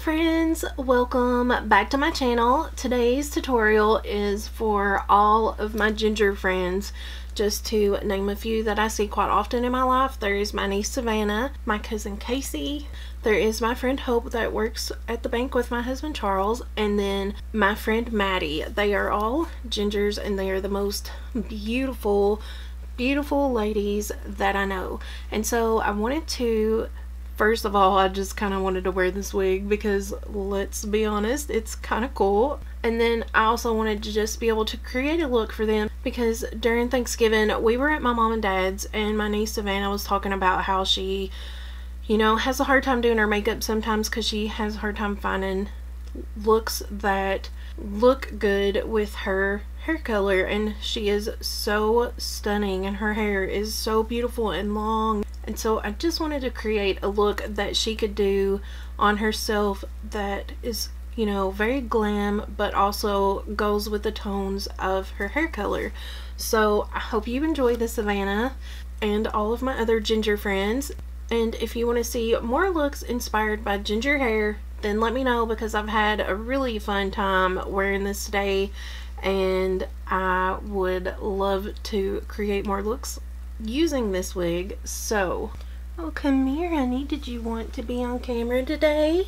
friends, welcome back to my channel. Today's tutorial is for all of my ginger friends. Just to name a few that I see quite often in my life, there is my niece Savannah, my cousin Casey, there is my friend Hope that works at the bank with my husband Charles, and then my friend Maddie. They are all gingers and they are the most beautiful ladies that I know. And so I wanted to, first of all, I just kind of wanted to wear this wig because, let's be honest, it's kind of cool. And then I also wanted to just be able to create a look for them because during Thanksgiving we were at my mom and dad's, and my niece Savannah was talking about how she, has a hard time doing her makeup sometimes because she has a hard time finding looks that look good with her hair color, and she is so stunning and her hair is so beautiful and long. And so I just wanted to create a look that she could do on herself that is, very glam, but also goes with the tones of her hair color. So I hope you enjoy this, Savannah, and all of my other ginger friends. And if you want to see more looks inspired by ginger hair, then let me know, because I've had a really fun time wearing this today, and I would love to create more looks using this wig. So, oh, come here, honey. Did you want to be on camera today?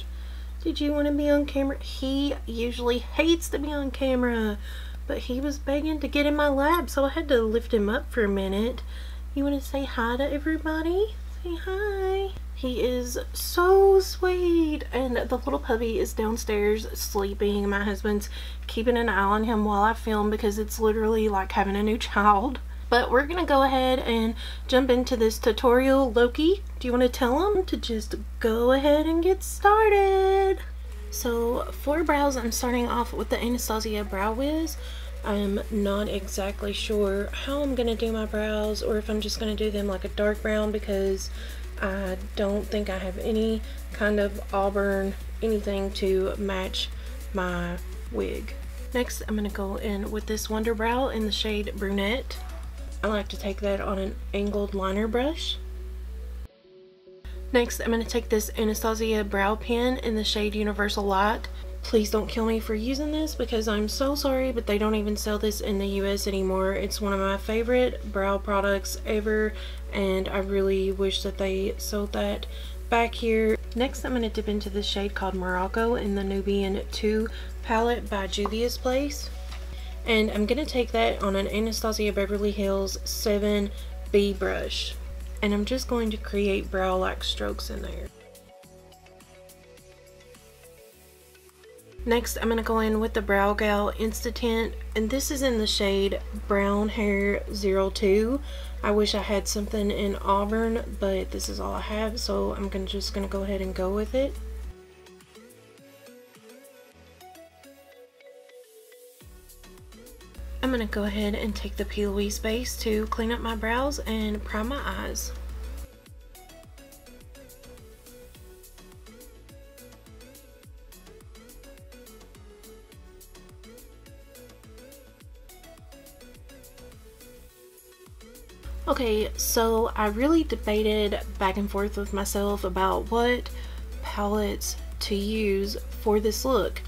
Did you want to be on camera? He usually hates to be on camera, but he was begging to get in my lap, so I had to lift him up for a minute. You want to say hi to everybody? Say hi. He is so sweet, and the little puppy is downstairs sleeping. My husband's keeping an eye on him while I film because it's literally like having a new child. But we're gonna go ahead and jump into this tutorial. Loki, do you want to tell him to just go ahead and get started? So for brows, I'm starting off with the Anastasia Brow Wiz. I'm not exactly sure how I'm gonna do my brows, or if I'm just gonna do them like a dark brown, because I don't think I have any kind of auburn anything to match my wig. Next, I'm gonna go in with this Wonder Brow in the shade Brunette. I like to take that on an angled liner brush. Next, I'm going to take this Anastasia brow pen in the shade Universal Light. Please don't kill me for using this, because I'm so sorry, but they don't even sell this in the US anymore. It's one of my favorite brow products ever, and I really wish that they sold that back here. Next, I'm going to dip into this shade called Morocco in the Nubian 2 palette by Juvia's Place. And I'm going to take that on an Anastasia Beverly Hills 7B brush. And I'm just going to create brow-like strokes in there. Next, I'm going to go in with the Brow Gal Insta-Tint, and this is in the shade Brown Hair 02. I wish I had something in auburn, but this is all I have, so I'm just going to go ahead and go with it. I'm going to go ahead and take the P. Louise base to clean up my brows and prime my eyes. Okay, so I really debated back and forth with myself about what palettes to use for this look.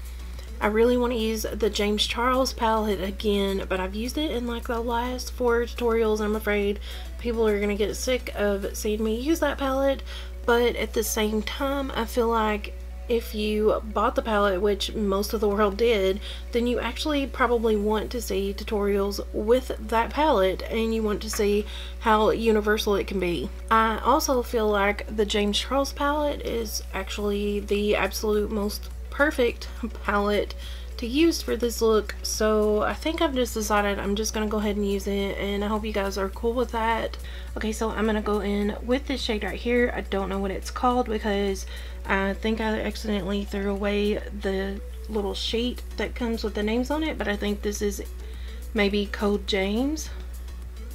I really want to use the James Charles palette again, but I've used it in like the last 4 tutorials, and I'm afraid people are going to get sick of seeing me use that palette. But at the same time, I feel like if you bought the palette, which most of the world did, then you actually probably want to see tutorials with that palette, and you want to see how universal it can be. I also feel like the James Charles palette is actually the absolute most perfect palette to use for this look, so I think I've just decided I'm just gonna go ahead and use it, and I hope you guys are cool with that. Okay, so I'm gonna go in with this shade right here. I don't know what it's called because I think I accidentally threw away the little sheet that comes with the names on it, but I think this is maybe Code James.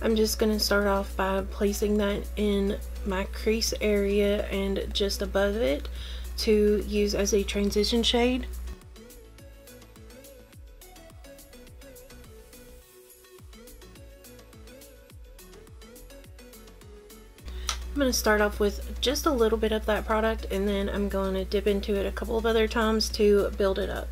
I'm just gonna start off by placing that in my crease area and just above it to use as a transition shade. I'm going to start off with just a little bit of that product, and then I'm going to dip into it a couple of other times to build it up.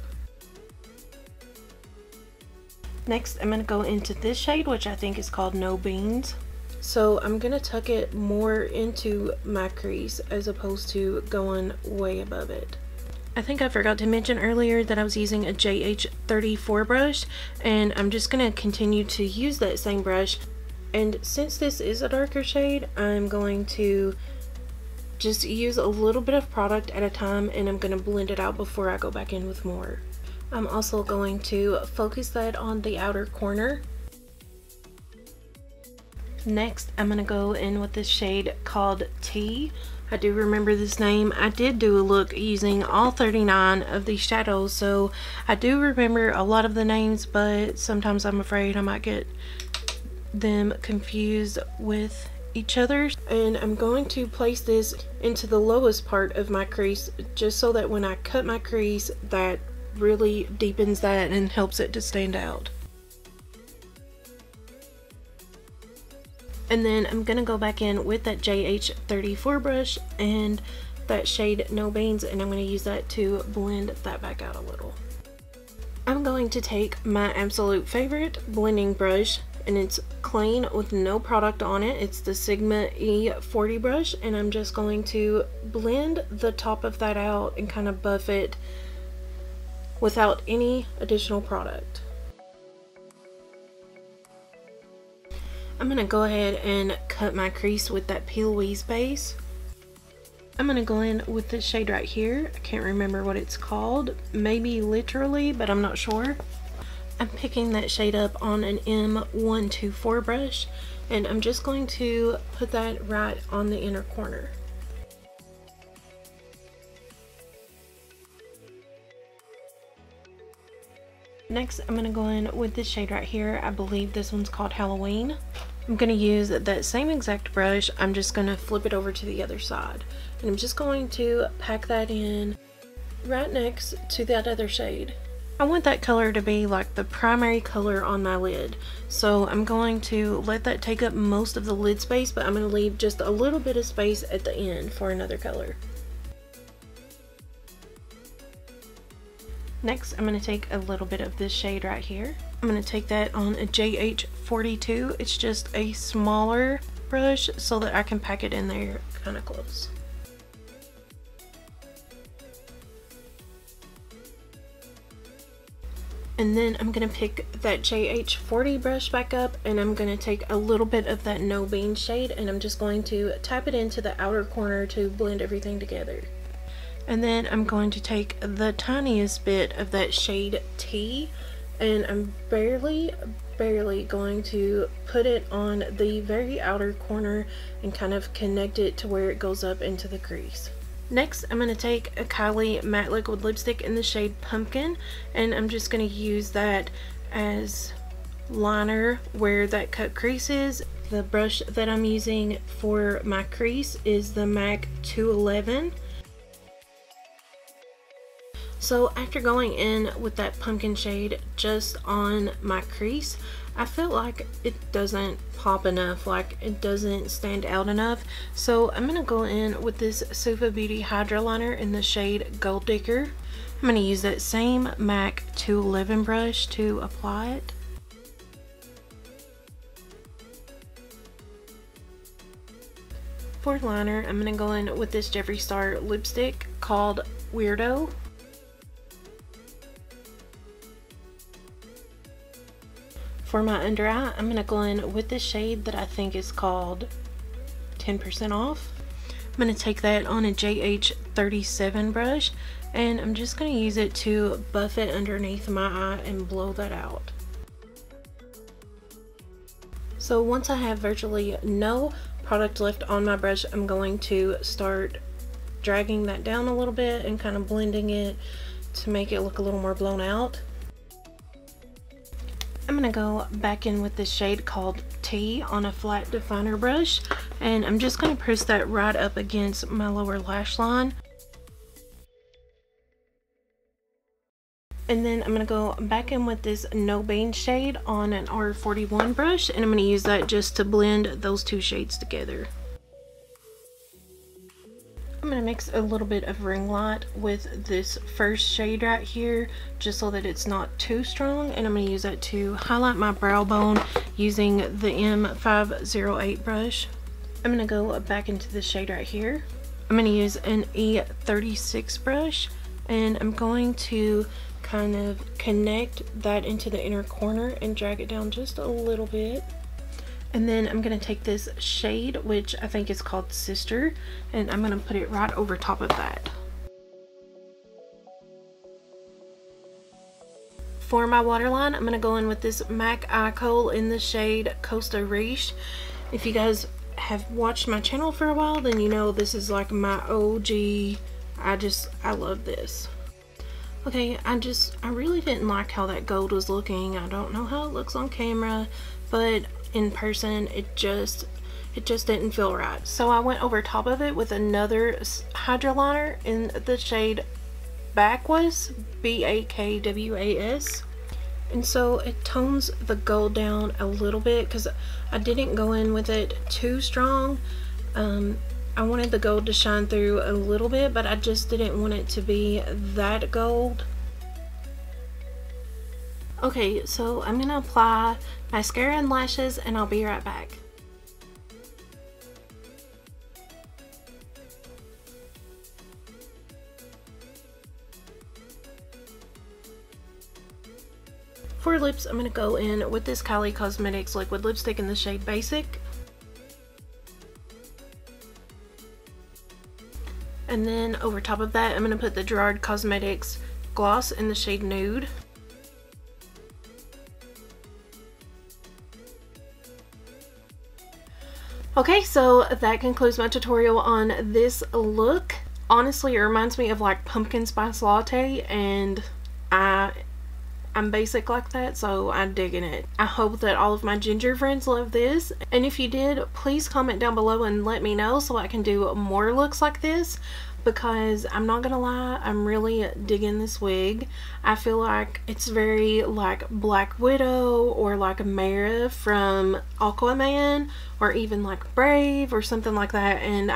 Next, I'm going to go into this shade, which I think is called No Beans. So I'm going to tuck it more into my crease as opposed to going way above it. I think I forgot to mention earlier that I was using a JH34 brush, and I'm just going to continue to use that same brush. And since this is a darker shade, I'm going to just use a little bit of product at a time, and I'm going to blend it out before I go back in with more. I'm also going to focus that on the outer corner. Next, I'm going to go in with this shade called Tea. I do remember this name. I did do a look using all 39 of these shadows, so I do remember a lot of the names, but sometimes I'm afraid I might get them confused with each other. And I'm going to place this into the lowest part of my crease, just so that when I cut my crease, that really deepens that and helps it to stand out. And then I'm gonna go back in with that JH34 brush and that shade No Beans, and I'm gonna use that to blend that back out a little. I'm going to take my absolute favorite blending brush, and it's clean with no product on it. It's the Sigma E40 brush, and I'm just going to blend the top of that out and kind of buff it without any additional product. I'm going to go ahead and cut my crease with that P. Louise base. I'm going to go in with this shade right here. I can't remember what it's called. Maybe Literally, but I'm not sure. I'm picking that shade up on an M124 brush, and I'm just going to put that right on the inner corner. Next, I'm going to go in with this shade right here. I believe this one's called Halloween. I'm going to use that same exact brush. I'm just going to flip it over to the other side. And I'm just going to pack that in right next to that other shade. I want that color to be like the primary color on my lid. So I'm going to let that take up most of the lid space, but I'm going to leave just a little bit of space at the end for another color. Next, I'm going to take a little bit of this shade right here. I'm going to take that on a JH42. It's just a smaller brush so that I can pack it in there kind of close. And then I'm going to pick that JH40 brush back up, and I'm going to take a little bit of that No Beans shade, and I'm just going to tap it into the outer corner to blend everything together. And then I'm going to take the tiniest bit of that shade Tea, and I'm barely going to put it on the very outer corner and kind of connect it to where it goes up into the crease. Next, I'm going to take a Kylie matte liquid lipstick in the shade Pumpkin, and I'm just going to use that as liner where that cut crease is. The brush that I'm using for my crease is the MAC 211. So after going in with that pumpkin shade just on my crease, I feel like it doesn't pop enough, like it doesn't stand out enough. So I'm going to go in with this Suva Beauty Hydra Liner in the shade Gold Digger. I'm going to use that same MAC 211 brush to apply it. For liner, I'm going to go in with this Jeffree Star lipstick called Weirdo. For my under eye, I'm going to go in with this shade that I think is called 10% Off. I'm going to take that on a JH37 brush, and I'm just going to use it to buff it underneath my eye and blow that out. So once I have virtually no product left on my brush, I'm going to start dragging that down a little bit and kind of blending it to make it look a little more blown out. I'm going to go back in with this shade called Tea on a flat definer brush, and I'm just going to press that right up against my lower lash line. And then I'm going to go back in with this No Beans shade on an R41 brush, and I'm going to use that just to blend those two shades together. to mix a little bit of ring light with this first shade right here, just so that it's not too strong, and I'm going to use that to highlight my brow bone using the M508 brush. I'm going to go back into the shade right here. I'm going to use an E36 brush, and I'm going to kind of connect that into the inner corner and drag it down just a little bit. And then I'm going to take this shade, which I think is called Sister, and I'm going to put it right over top of that. For my waterline, I'm going to go in with this MAC Eye Kohl in the shade Costa Riche. If you guys have watched my channel for a while, then you know this is like my OG. I love this. Okay, I really didn't like how that gold was looking. I don't know how it looks on camera, but in person it just didn't feel right. So I went over top of it with another hydroliner in the shade Bakwas, B-A-K-W-A-S. And so it tones the gold down a little bit because I didn't go in with it too strong. I wanted the gold to shine through a little bit, but I just didn't want it to be that gold. Okay, so I'm gonna apply mascara and lashes, and I'll be right back. For lips, I'm gonna go in with this Kylie Cosmetics liquid lipstick in the shade Basic. And then over top of that, I'm going to put the Gerard Cosmetics gloss in the shade Nude. Okay, so that concludes my tutorial on this look. Honestly, it reminds me of like pumpkin spice latte, and I'm basic like that, so I'm digging it. I hope that all of my ginger friends love this, and if you did, please comment down below and let me know so I can do more looks like this, because I'm not gonna lie, I'm really digging this wig. I feel like it's very like Black Widow or like Mara from Aquaman, or even like Brave or something like that, and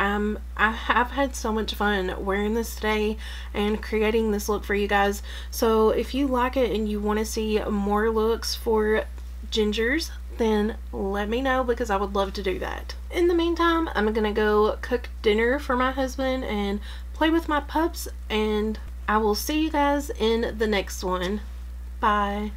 I've had so much fun wearing this today and creating this look for you guys. So if you like it and you want to see more looks for gingers, then let me know, because I would love to do that. In the meantime, I'm gonna go cook dinner for my husband and play with my pups, and I will see you guys in the next one. Bye.